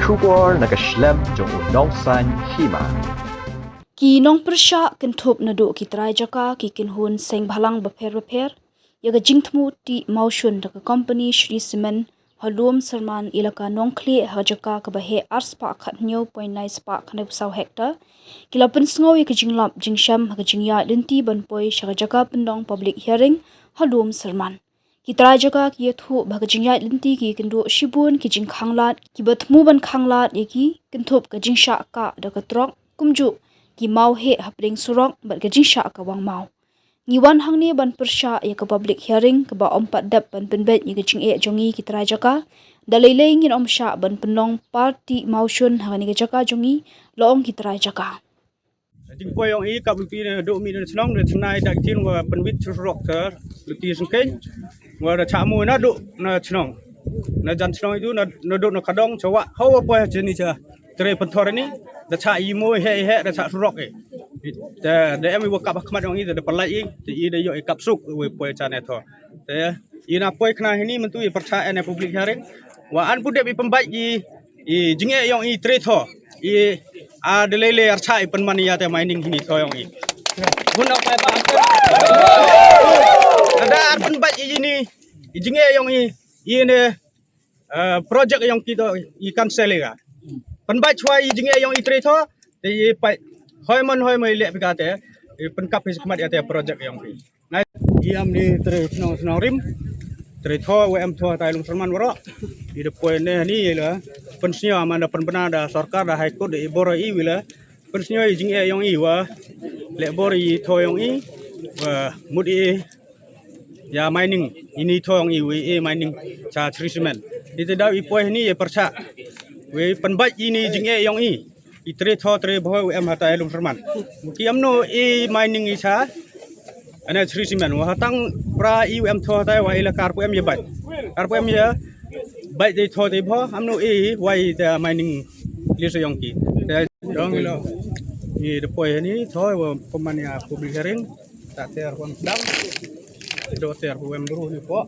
Shubor nakaslem jong nongsan Hima. Ki Nongpyrshah kentup nadu ki trai Jaka ki kinhun seng bhalang beper yaga jingthmu ti maushun daga company Shri Simen halum Sarman Ïaka Nongkli ha Jaka ka bahe arspa khat 0.9 spa khane saw hektar kila Pynsngew ka jinglap jingsham ha Jingiaid Lynti banpoi Shaka Jaka Pynlong public hearing halum Sarman ki trai Jaka ki yathu bha Jingiaid Lynti ki kindu shibun ki jingkhanglat ki bathmu ban khanglat yaki kintup ka Shaka daga trok kumju ki mau he hapring surok bat gajing Shaka wang mau ngiwan hangni ban Pynsngew ya ka public hearing ka ba ompat dap ban penbet ya Jingiaid jongi ki trai Jaka dalai ngin Sha ban Pynlong party maushun hangani ka Jaka jongi loong ki trai Jaka Jing po yung I kabupi na do mi na snong na tonight dak tin wa penwit surok ter luti sengkeng wa da chamu na do na snong na jan snong itu na do na kadong chawa hawa po jeni cha tre pentor ni da cha I mo he da cha surok da em wa kap khmat yung I da palai I da yo kap suk we po cha ne tho da I na po khna hini mentu I percha na public hearing wa an pu de bi pembai I Jingiaid yung I tre tho I delele archa I penmani ya te mining hini tho yung I guna pa ba ada penbai ini Jingiaid yung I ne project yung kita I cancel ga penbai chwa I Jingiaid yung I tre tho te pai hoi mai le bi ka te penkap hi khmat ya te project yung I na I am ni tre snong rim tre tho we am tho tai lung Sarman waro I de poin ne ni la Pynsngew mana penbena da sarkar da high court de boro I wila Pynsngew I Jingiaid yung I wa le boro I tho yung I wa mudi ya mining ini tho yung I we mining cha treatment itu da I poin ni percha we penbat ini Jingiaid yung I tre tho tre boy we am hata lung Sarman ki amno mining I cha ana treatment wa hatang pra I we am tho ta wa ila kar pu am ye bai kar pu am ye bai de tho de pho amno wai the mining lisa yong ki dong lo ni de poi ni tho wa pemania public hearing ta ter pon dam do ter pu em ru ni po